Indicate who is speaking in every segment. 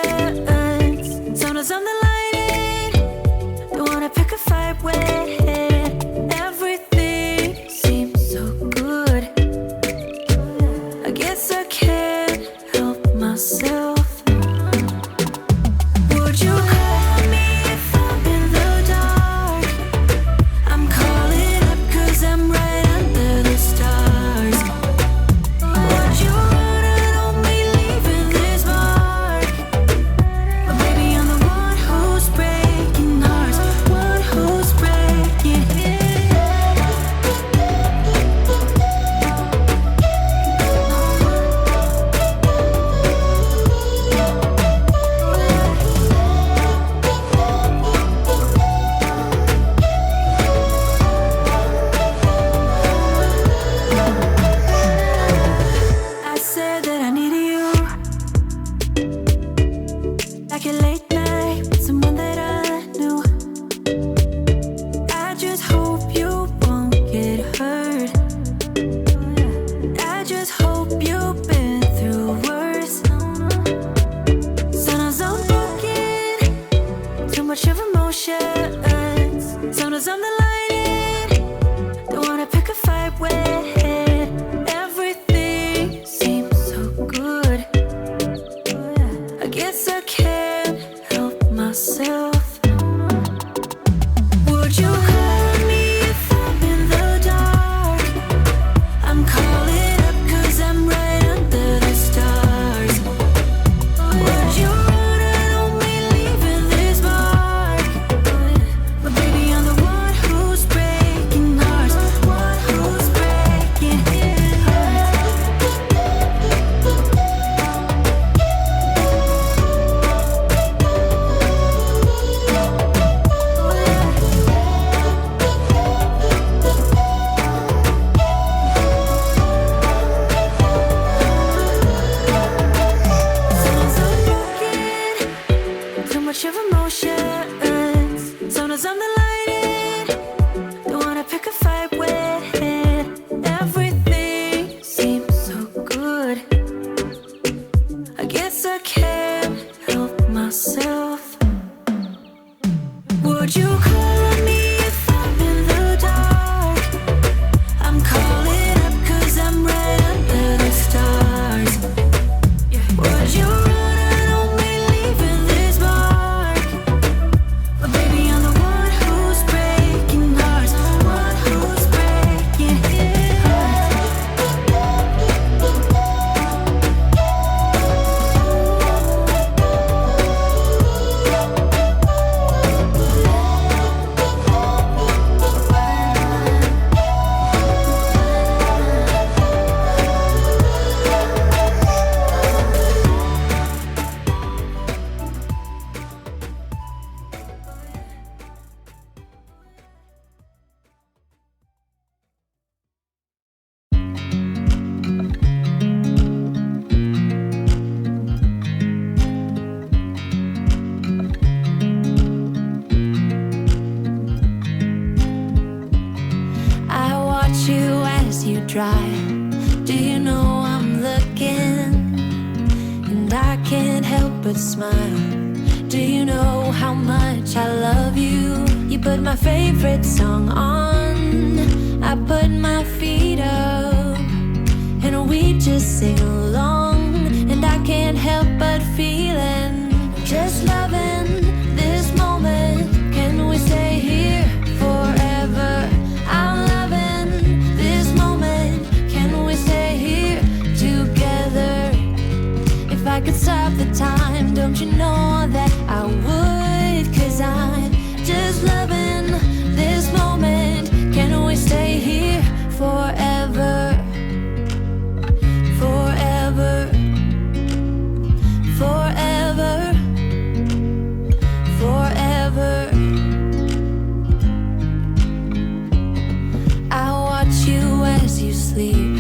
Speaker 1: emotions. Sometimes I'm the lightning, don't wanna pick a fight with. Everything seems so good. I guess I can't help myself. Would you call me if I'm in the dark? I'm calling up 'cause I'm right under the stars. Would you run on me leaving this mark? But baby, I'm the one who's breaking hearts, one who's breaking. I said that I needed you, like a late night with someone that I knew. I just hope you won't get hurt. I just hope you've been through worse. Sometimes I'm broken, too much of emotions. Sometimes I'm the lightning, don't wanna pick a fight with. Everything seems so good. I guess I can't help myself. Would you call me if I'm in the dark? I'm calling up 'cause I'm right under the stars. Would you run on me leaving this mark? But baby, I'm the one who's breaking hearts, one who's breaking hearts. Sometimes I'm broken, too much of emotions. Sometimes I'm the lightning, don't wanna pick a fight with. Everything seems so good. I guess I can't help myself. Would you call me if I'm in the dark? I'm calling up 'cause I'm right under the stars. Would you run on me leaving this mark? But baby, I'm the one who's breaking hearts, one who's breaking hearts. I watch you as you drive. Do you know I'm looking? And I can't help but smile. Do you know how much I love you? You put my favorite song on, I put my feet up, and we just sing along. And I can't help but feeling, just loving this moment. Can we stay here forever? I'm loving this moment. Can we stay here together? If I could stop the time, don't you know that I would? 'Cause I'm just loving this moment. Can we stay here forever? Forever. Forever. Forever. I watch you as you sleep.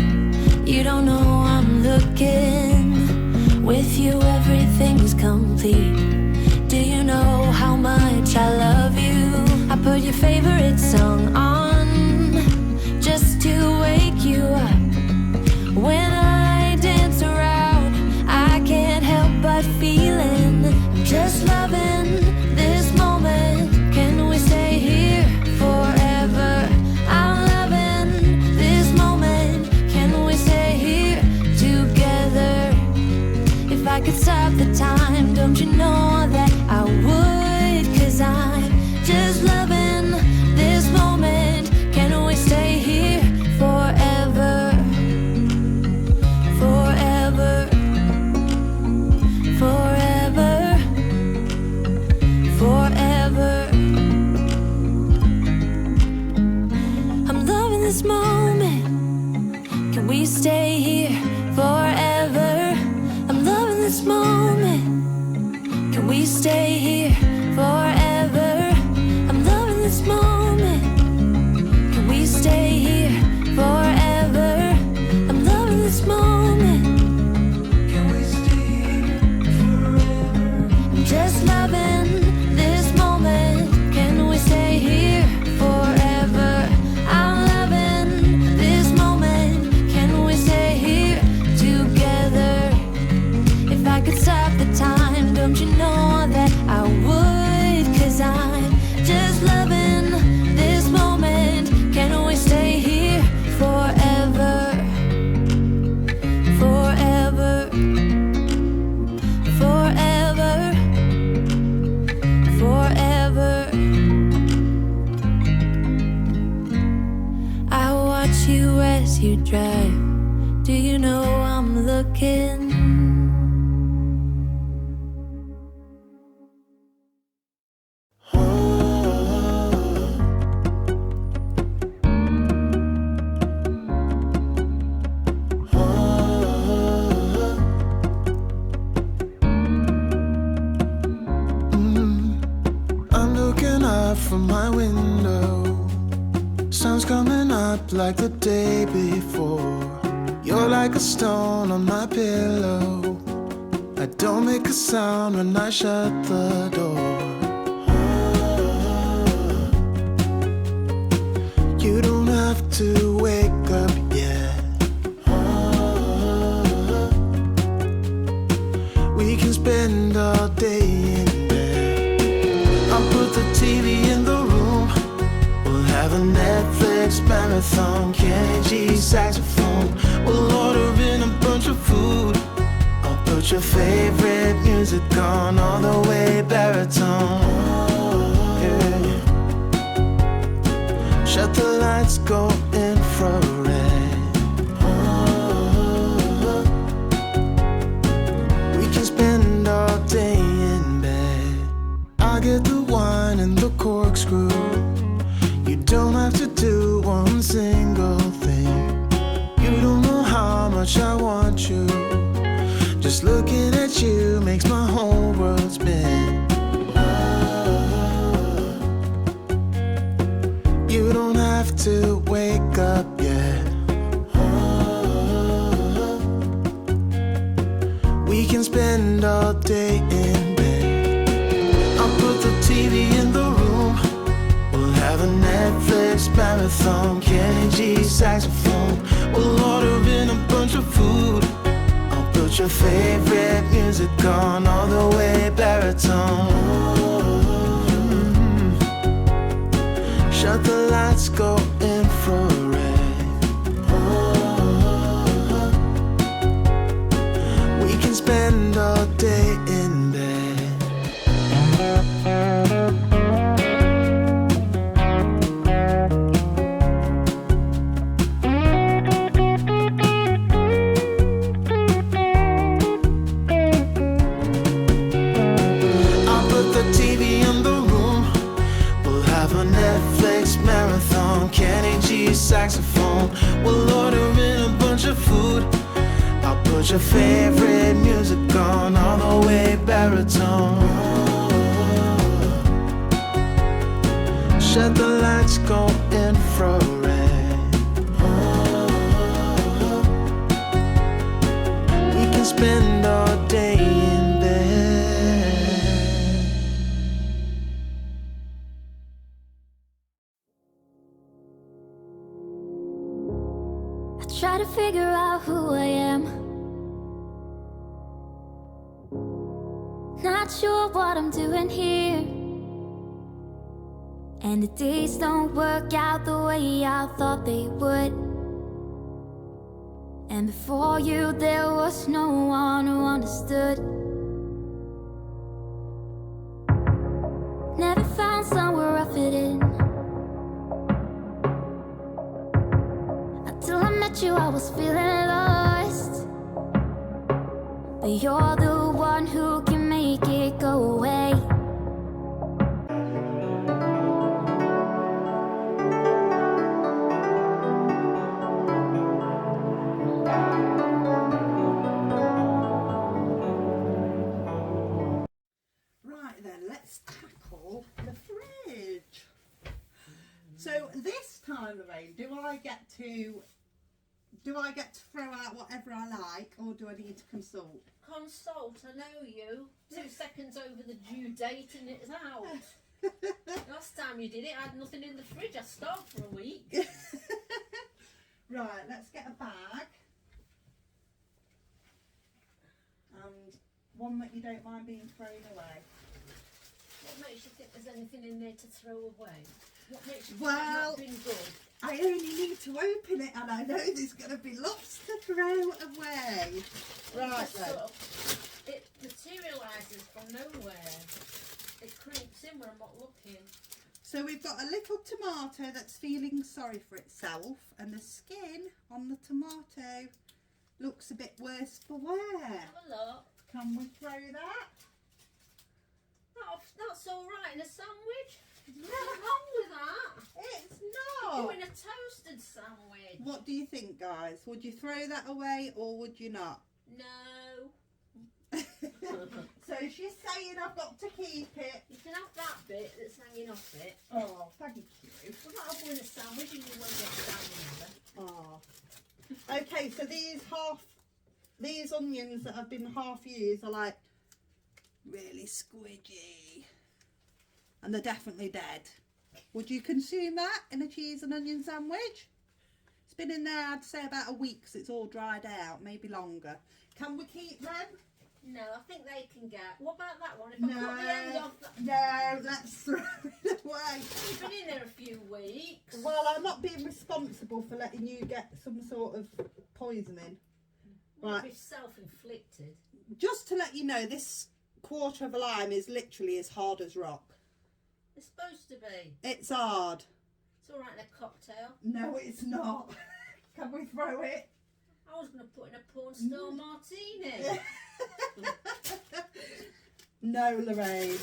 Speaker 1: You don't know I'm looking. With you everything's complete. Do you know how much I love you? I put your favorite song on, just to wake you up. When I dance around, I can't help but feeling we stay here forever? I'm loving this moment. Can we stay here forever? I'm loving this moment. Can we stay here forever? I'm just loving this moment. Can we stay here forever? I'm loving this moment. Can we stay here together? If I could stop the time, don't you know that I would? 'Cause I'm just loving this moment. Can we stay here forever? Forever. Forever. Forever. I watch you as you drive. Do you know I'm looking?
Speaker 2: I'm looking up from my window. Sun's coming up like the day before. You're like a stone on my pillow. I don't make a sound when I shut the door. You don't have to wake up yet. We can spend all day in bed. I'll put the TV in the room. We'll have a Netflix marathon, Kenny G saxophone. We'll order in a bunch of food. I'll put your favorite music on, all the way baritone. Yeah. Shut the lights, go infrared. We can spend all day in bed. I'll get the wine and the corkscrew. You don't have to do one single thing. You don't know how much I want you. Just looking at you makes my whole world spin. You don't have to wake up yet. We can spend all day in bed. I'll put the TV in the room. We'll have a Netflix marathon, Kenny G saxophone. We'll order in a bunch of food. I'll put your favorite music on, all the way baritone. Shut the lights, go infrared. We can spend all day in bed. I'll put the TV in the room. We'll have a Netflix marathon, Kenny G saxophone. We'll order in a bunch of food. I'll put your favorite music on, all the way baritone. Shut the lights, go infrared. We can spend all day in bed.
Speaker 1: I try to figure out who I am. Not sure what I'm doing here. And the days don't work out the way I thought they would. And before you there was no one who understood. Never found somewhere I fit in. Until I met you I was feeling lost. But you're the one who can make it go away.
Speaker 3: let's tackle the fridge. So this time, Lorraine, do I get to throw out whatever I like, or do I need to consult?
Speaker 4: Consult, I know you. 2 seconds over the due date and it's out. Last time you did it, I had nothing in the fridge. I starved for a week.
Speaker 3: Right, let's get a bag. And one that you don't mind being thrown away.
Speaker 4: What makes you think there's anything in there to throw away? What makes you think
Speaker 3: Well,
Speaker 4: it's not been good?
Speaker 3: I only need to open it and I know there's going to be lots to throw away. Right then.
Speaker 4: It materialises from nowhere. It creeps in when I'm not looking.
Speaker 3: So we've got a little tomato that's feeling sorry for itself, and the skin on the tomato looks a bit worse for wear.
Speaker 4: Have a look.
Speaker 3: Can we throw that?
Speaker 4: That's all right in a sandwich.
Speaker 3: No,
Speaker 4: What's wrong with that?
Speaker 3: it's
Speaker 4: You're
Speaker 3: not.
Speaker 4: doing a toasted sandwich.
Speaker 3: What do you think, guys? Would you throw that away or would you not?
Speaker 4: No.
Speaker 3: So she's saying I've got to keep it.
Speaker 4: You can have that bit that's hanging off it.
Speaker 3: Oh, thank you.
Speaker 4: Well, that'll go in a sandwich and you won't get it down
Speaker 3: Oh. Okay, so these onions that have been half used are like really squidgy. And they're definitely dead. Would you consume that in a cheese and onion sandwich? It's been in there, I'd say, about a week, so it's all dried out, maybe longer. Can we keep them?
Speaker 4: No, I think they can get. What about that one? If I cut the end off that.
Speaker 3: No, let's throw it away.
Speaker 4: You've been in there a few weeks.
Speaker 3: Well, I'm not being responsible for letting you get some sort of poisoning.
Speaker 4: Might
Speaker 3: Right.
Speaker 4: be self-inflicted.
Speaker 3: Just to let you know, this quarter of a lime is literally as hard as rock.
Speaker 4: It's supposed to be.
Speaker 3: It's hard.
Speaker 4: It's all right in a cocktail.
Speaker 3: No, it's not. Can we throw it?
Speaker 4: I was going to put in a porn star martini.
Speaker 3: No, Lorraine.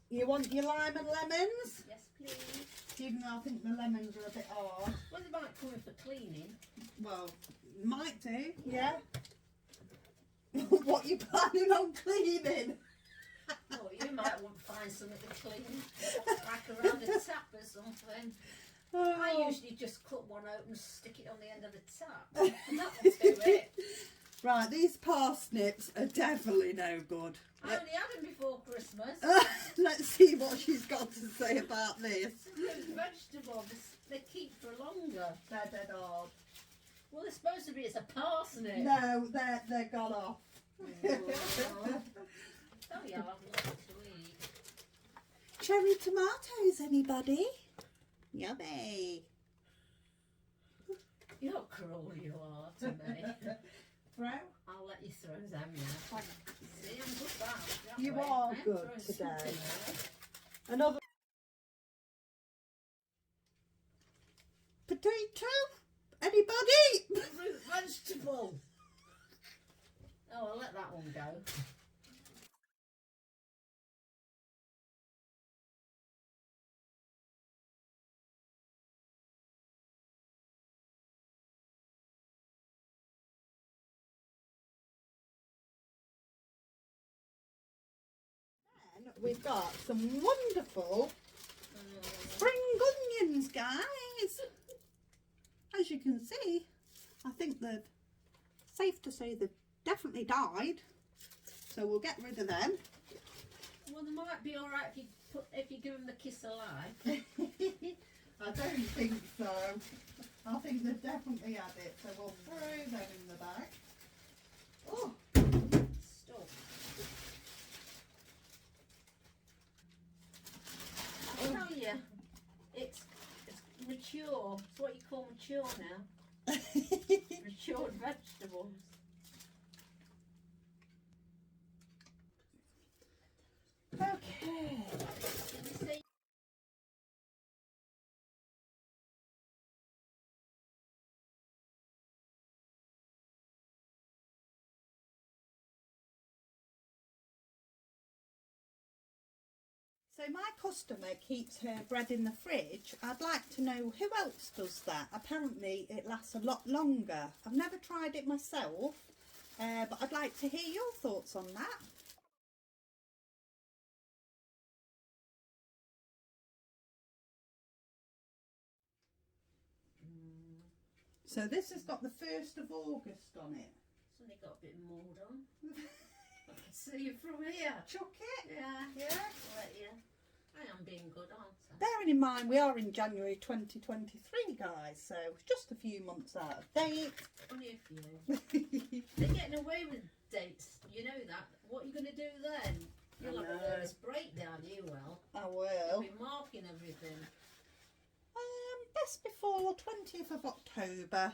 Speaker 3: You want your lime and lemons?
Speaker 4: Yes, please.
Speaker 3: Even though I think the lemons are a bit hard.
Speaker 4: Well, they might come in for cleaning.
Speaker 3: Well, might do, yeah. What you planning on cleaning?
Speaker 4: Oh, you might want to find something to clean, like around the tap or something. I
Speaker 3: Oh.
Speaker 4: usually just cut one open and stick it on the end of the tap. And that'll do it.
Speaker 3: Right, these parsnips are definitely no good.
Speaker 4: I only had them before Christmas.
Speaker 3: Let's see what she's got to say about this.
Speaker 4: Those vegetables, they keep for longer.
Speaker 3: They're dead hard.
Speaker 4: Well, they're supposed to be, it's a parsnip.
Speaker 3: No, they're gone off.
Speaker 4: Oh yeah, I've nothing to eat.
Speaker 3: Cherry tomatoes, anybody? Yummy.
Speaker 4: You're cruel, you are to me.
Speaker 3: Throw?
Speaker 4: I'll let you throw them now. See, I'm good that.
Speaker 3: You
Speaker 4: way.
Speaker 3: are
Speaker 4: I am
Speaker 3: good
Speaker 4: throwing
Speaker 3: today.
Speaker 4: something now.
Speaker 3: Another potato? Anybody?
Speaker 4: Root vegetable. Oh, I'll let that one go.
Speaker 3: We've got some wonderful spring onions, guys. As you can see, I think they've, safe to say they've definitely died. So we'll get rid of them.
Speaker 4: Well, they might be all right if you give them the kiss of life.
Speaker 3: I don't think so. I think they've definitely had it. So we'll throw them in the bag. Oh,
Speaker 4: Stop. I tell you, it's mature. It's what you call mature now. Matured vegetables.
Speaker 3: okay.
Speaker 4: Did you say?
Speaker 3: So my customer keeps her bread in the fridge. I'd like to know who else does that. Apparently it lasts a lot longer. I've never tried it myself, But I'd like to hear your thoughts on that. So this has got the 1st of August on it.
Speaker 4: It's only got a bit of mould on. I can see you from here.
Speaker 3: Chuck it.
Speaker 4: Yeah.
Speaker 3: Yeah.
Speaker 4: I'll let you. I am being good, aren't I?
Speaker 3: Bearing in mind we are in January 2023, guys, so it's just a few months out of date.
Speaker 4: Only a few. They're getting away with dates, you know that. What are you going to do then? You'll have a nervous breakdown, you will.
Speaker 3: I
Speaker 4: You'll
Speaker 3: will.
Speaker 4: be marking everything.
Speaker 3: Best before 20th of October.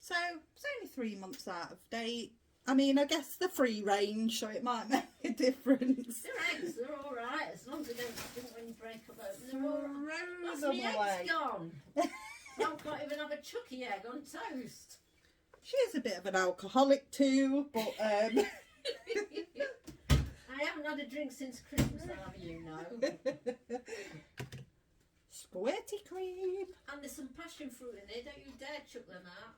Speaker 3: So it's only 3 months out of date. I mean, I guess they're free range, so it might make a difference.
Speaker 4: Their eggs, they're all right, as long as they don't stink when you break them open. They're all right.
Speaker 3: Throw
Speaker 4: That's
Speaker 3: them
Speaker 4: my
Speaker 3: away.
Speaker 4: eggs gone. I can't even have a chucky egg on toast.
Speaker 3: She's a bit of an alcoholic too, but
Speaker 4: I haven't had a drink since Christmas, have you know?
Speaker 3: squirty cream.
Speaker 4: And there's some passion fruit in there. Don't you dare chuck them out.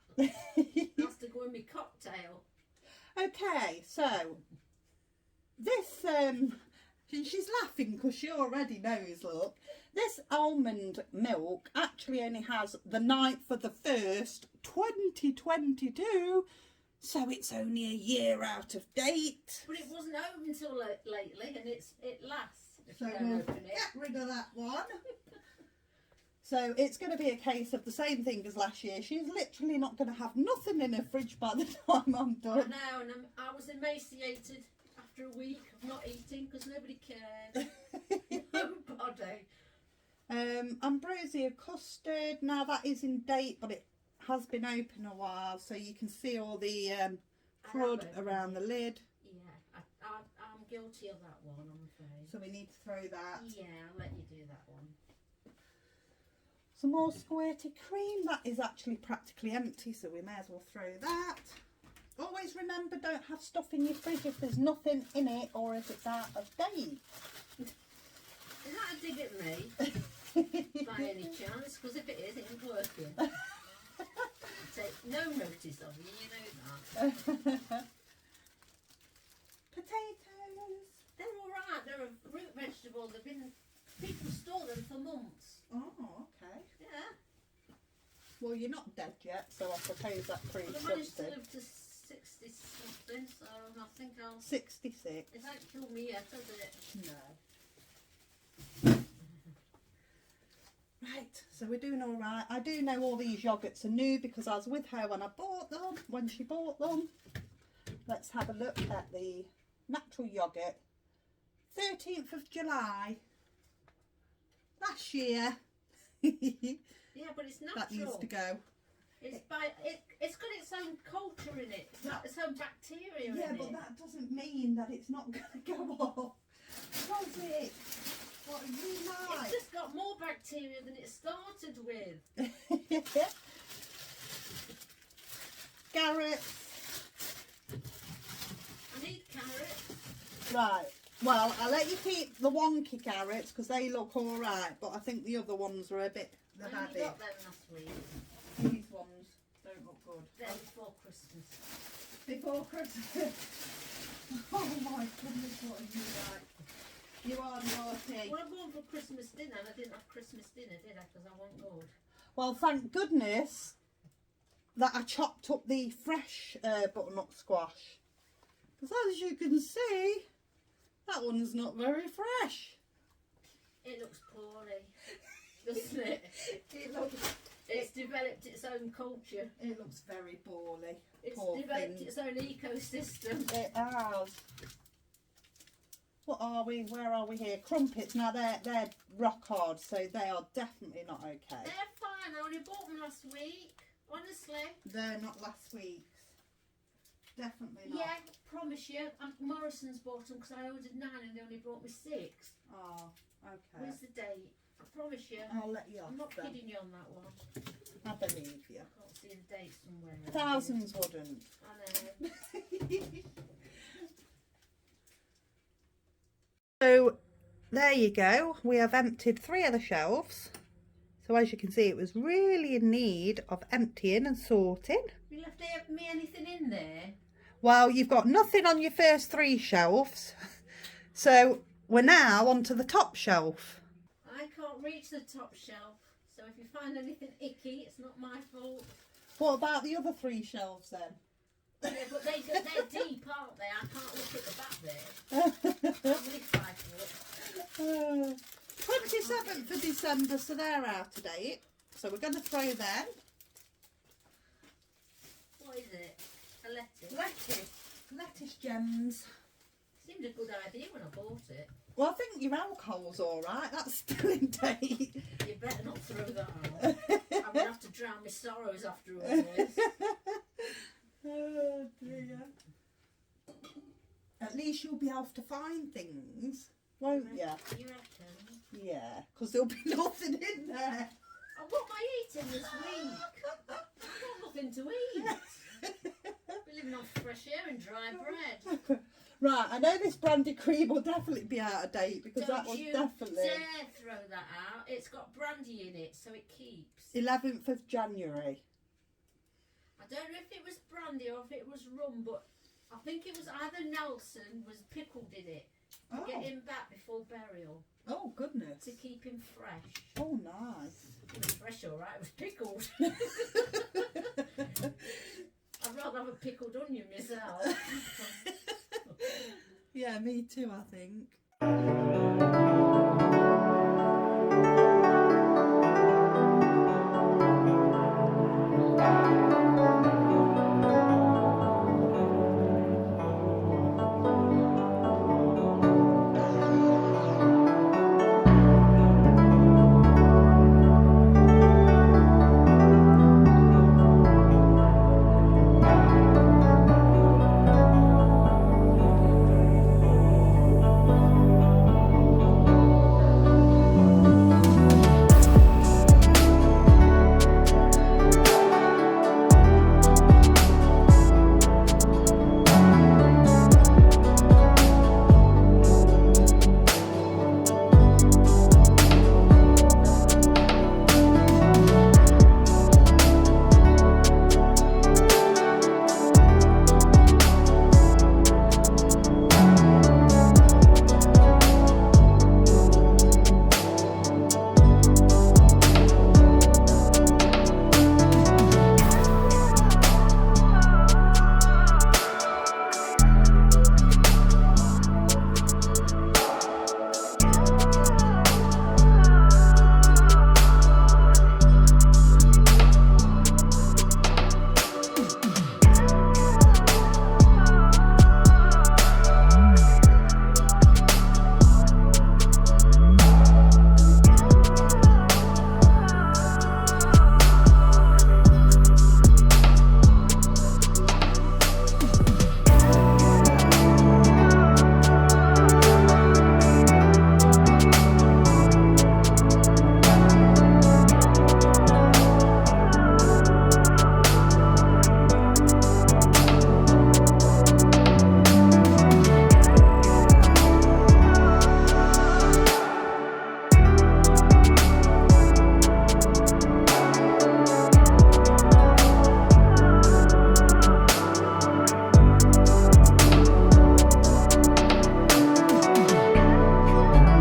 Speaker 4: That's to go in my cocktail.
Speaker 3: Okay, so this she's laughing because she already knows, look, this almond milk actually only has the 9th of the 1st 2022, so it's only a year out of date.
Speaker 4: But it wasn't open until lately, and it lasts if
Speaker 3: So
Speaker 4: you don't
Speaker 3: we'll
Speaker 4: open it.
Speaker 3: get rid of that one. So it's going to be a case of the same thing as last year. She's literally not going to have nothing in her fridge by the time I'm
Speaker 4: I
Speaker 3: done.
Speaker 4: know, and I was emaciated after a week of not eating because nobody cared. Nobody.
Speaker 3: Ambrosia custard. Now that is in date, but it has been open a while, so you can see all the crud around the lid.
Speaker 4: Yeah, I'm guilty of that one, I'm afraid.
Speaker 3: So we need to throw that.
Speaker 4: Yeah, I'll let you do that one.
Speaker 3: Some more squirty cream. That is actually practically empty, so we may as well throw that. Always remember, don't have stuff in your fridge if there's nothing in it or if it's out of date.
Speaker 4: Is that a dig at me? By any chance? Because if it is, it ain't working. I take no notice of you, you know that.
Speaker 3: Potatoes.
Speaker 4: They're alright, they're a root vegetable. People store them for months.
Speaker 3: Oh, okay.
Speaker 4: Yeah.
Speaker 3: Well, you're not dead yet, so I suppose that proves
Speaker 4: But I managed to
Speaker 3: something.
Speaker 4: live to 60 something, so I think I'll...
Speaker 3: 66.
Speaker 4: It won't kill me yet, does it?
Speaker 3: No. Right, so we're doing all right. I do know all these yogurts are new because I was with her when she bought them. Let's have a look at the natural yogurt. 13th of July. Last year.
Speaker 4: Yeah, but it's natural.
Speaker 3: That needs to go.
Speaker 4: It's got its own culture in it. It's got its own bacteria in
Speaker 3: Yeah,
Speaker 4: it.
Speaker 3: but that doesn't mean that it's not going to go off. Does it? What are you like?
Speaker 4: It's just got more bacteria than it started with.
Speaker 3: Carrots.
Speaker 4: I need carrots.
Speaker 3: Right. Well, I'll let you keep the wonky carrots because they look all right, but I think the other ones are a bit.
Speaker 4: I
Speaker 3: They've
Speaker 4: only
Speaker 3: had it.
Speaker 4: got them last week.
Speaker 3: These ones don't look good.
Speaker 4: They're before Christmas.
Speaker 3: Before Christmas. Oh my goodness, what are you like? You are naughty.
Speaker 4: Well, I'm going for Christmas dinner, and I didn't have Christmas dinner, did I? Because I wasn't good.
Speaker 3: Well, thank goodness that I chopped up the fresh butternut squash. Because as you can see, that one's not very fresh.
Speaker 4: It looks poorly, doesn't it? It's developed its own culture.
Speaker 3: It looks very poorly.
Speaker 4: It's
Speaker 3: Poor
Speaker 4: developed
Speaker 3: thing.
Speaker 4: its own ecosystem.
Speaker 3: It has. What are we? Where are we here? Crumpets. Now they're rock hard, so they are definitely not okay.
Speaker 4: They're fine. I only bought them last week. Honestly.
Speaker 3: They're not last week's. Definitely not.
Speaker 4: Yeah, promise you. Morrison's bought them because I ordered 9 and they only brought me 6.
Speaker 3: Oh, okay.
Speaker 4: Where's the date? I promise you.
Speaker 3: I'll let you off
Speaker 4: I'm not
Speaker 3: then.
Speaker 4: kidding you on that one.
Speaker 3: I believe you.
Speaker 4: I can't see the date somewhere.
Speaker 3: Thousands wouldn't.
Speaker 4: I know.
Speaker 3: So there you go. We have emptied 3 of the shelves. So as you can see, it was really in need of emptying and sorting.
Speaker 4: My You left me anything in there?
Speaker 3: Well, you've got nothing on your first 3 shelves. So we're now onto the top shelf.
Speaker 4: I can't reach the top shelf, so if you find anything icky, it's not my fault.
Speaker 3: What about the other 3 shelves then?
Speaker 4: Yeah, but they're deep, aren't they? I can't look at the back there. I'm only 5 foot.
Speaker 3: 27th of December, so they're out of date. So we're going to throw them.
Speaker 4: What is it? A lettuce?
Speaker 3: Lettuce gems.
Speaker 4: Seemed a good idea when I bought it.
Speaker 3: Well, I think your alcohol's alright. That's still in date.
Speaker 4: You better not throw that out. I'm going to have to drown my sorrows after all this.
Speaker 3: Oh dear. At least you'll be able to find things, won't you?
Speaker 4: You reckon?
Speaker 3: Yeah, because there'll be nothing in there.
Speaker 4: Oh, what am I eating this week? I've got nothing to eat. We're living on fresh air and dry bread.
Speaker 3: Right, I know this brandy cream will definitely be out of date because that was
Speaker 4: Don't you
Speaker 3: definitely
Speaker 4: dare throw that out. It's got brandy in it, so it keeps.
Speaker 3: 11th of January.
Speaker 4: I don't know if it was brandy or if it was rum, but I think it was either Nelson was pickled in it to get him back before burial.
Speaker 3: Oh, goodness.
Speaker 4: To keep him fresh.
Speaker 3: Oh, nice.
Speaker 4: It was fresh, all right. It was pickled. I'd rather have a pickled onion myself.
Speaker 3: Yeah, me too, I think.